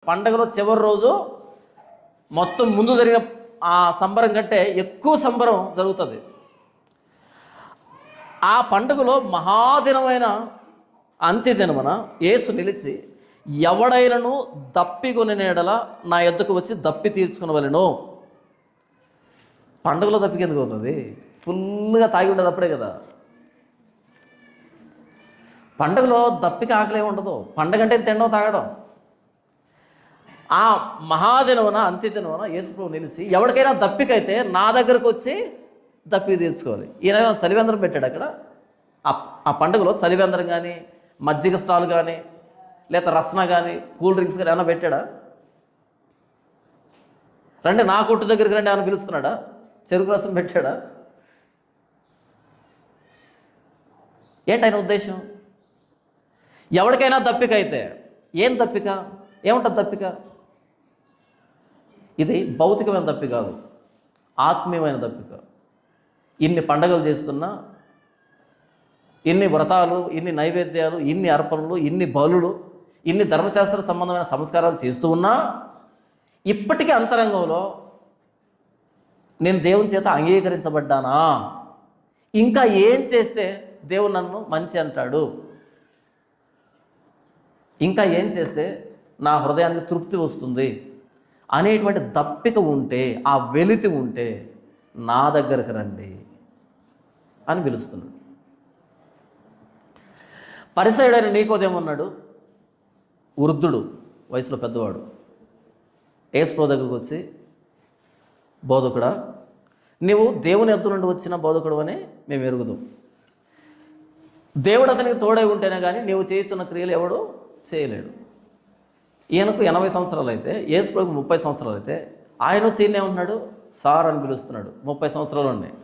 పండగలో చివరి రోజు మొత్తం ముందు జరిగిన ఆ సంబరం కంటే ఎక్కువ సంబరం జరుగుతుంది. ఆ పండుగలో మహాదినమైన అంత్యదినమున యేసు నిలిచి ఎవడైనను దప్పికొని నీడల నా యొద్దకు వచ్చి దప్పి తీర్చుకునవలెను. పండుగలో దప్పికి ఎందుకు అవుతుంది? ఫుల్గా తాగి ఉండదు అప్పుడే కదా. పండుగలో దప్పికి ఆకలే ఉండదు. పండగ అంటే తినడం తాగడం. ఆ మహాదినమున అంత్యదినమున యేసుప్రభు నిలిచి ఎవరికైనా దప్పికైతే నా దగ్గరకు వచ్చి దప్పి తీర్చుకోవాలి. ఈయన చలివేంద్రం పెట్టాడు అక్కడ. ఆ పండుగలో చలివేంద్రం కానీ, మజ్జిగ స్టాల్ కానీ, లేదా రసన కానీ, కూల్ డ్రింక్స్ కానీ ఏమైనా పెట్టాడా? రండి నా కొట్టు దగ్గరికి రండి ఏమైనా పిలుస్తున్నాడా? చెరుకు రసం పెట్టాడా? ఏంటి ఆయన ఉద్దేశం? ఎవరికైనా దప్పిక అయితే ఏం దప్పిక? ఏముంటుంది దప్పిక? ఇది భౌతికమైన దప్పిక కాదు, ఆత్మీయమైన దప్పిక. ఇన్ని పండగలు చేస్తున్నా, ఇన్ని వ్రతాలు, ఇన్ని నైవేద్యాలు, ఇన్ని అర్పణలు, ఇన్ని బలులు, ఇన్ని ధర్మశాస్త్ర సంబంధమైన సంస్కారాలు చేస్తూ ఉన్నా ఇప్పటికీ అంతరంగంలో నేను దేవుని చేత అంగీకరించబడ్డానా? ఇంకా ఏం చేస్తే దేవుడు నన్ను మంచి అంటాడు? ఇంకా ఏం చేస్తే నా హృదయానికి తృప్తి వస్తుంది అనేటువంటి దప్పిక ఉంటే, ఆ వెలితి ఉంటే నా దగ్గరకు రండి అని పిలుస్తున్నాడు. పరిసయుడైన నీకోదేమన్నాడు? వృద్ధుడు, వయసులో పెద్దవాడు. యేసుప్రభు దగ్గరకు వచ్చి, బోధకుడా, నీవు దేవుని యొద్ద నుండి వచ్చిన బోధకుడు అని మేము ఎరుగుదాం. దేవుడు అతనికి తోడై ఉంటేనే కానీ నీవు చేస్తున్న క్రియలు ఎవడు చేయలేడు. ఈయనకు 80 సంవత్సరాలు అయితే, యేసుప్రభుకు 30 సంవత్సరాలు అయితే, ఆయన వచ్చి ఈయన ఏమంటున్నాడు? సార్ అని పిలుస్తున్నాడు. 30 సంవత్సరాలు ఉన్నాయి.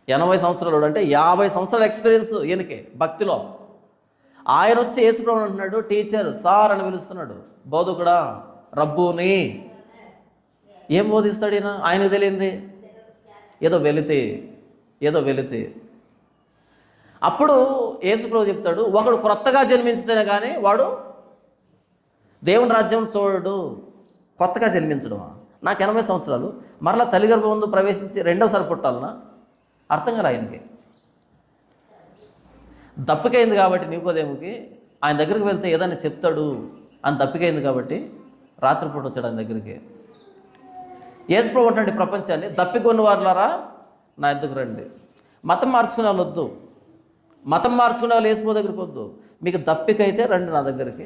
80 సంవత్సరాలు అంటే 50 సంవత్సరాల ఎక్స్పీరియన్స్ ఈయనకి భక్తిలో. ఆయన వచ్చి యేసుప్రభు అంటున్నాడు టీచర్, సార్ అని పిలుస్తున్నాడు. బోధకుడా, రబ్బూని. ఏం బోధిస్తాడు ఈయన? ఆయనకు తెలియంది ఏదో వెలితి. అప్పుడు యేసుప్రభు చెప్తాడు, ఒకడు క్రొత్తగా జన్మించితేనే కానీ వాడు దేవుని రాజ్యం చూడడు. కొత్తగా జన్మించడమా? నాకు 80 సంవత్సరాలు, మరలా తల్లి గర్భం ముందు ప్రవేశించి రెండోసారి పుట్టాలనా? అర్థం కాదు ఆయనకి. దప్పికైంది కాబట్టి నీకోదేముకి ఆయన దగ్గరికి వెళ్తే ఏదైనా చెప్తాడు అని దప్పికైంది కాబట్టి రాత్రిపూట వచ్చాడు ఆయన దగ్గరికి. యేసుప్రభు అంటాడు ప్రపంచాన్ని, దప్పికొన్న వారులారా నా ఎద్దుకు రండి. మతం మార్చుకునే వాళ్ళు వద్దు, మతం మార్చుకునే వాళ్ళు యేసుప్రభు దగ్గరికి వద్దు. మీకు దప్పికైతే రండి నా దగ్గరికి.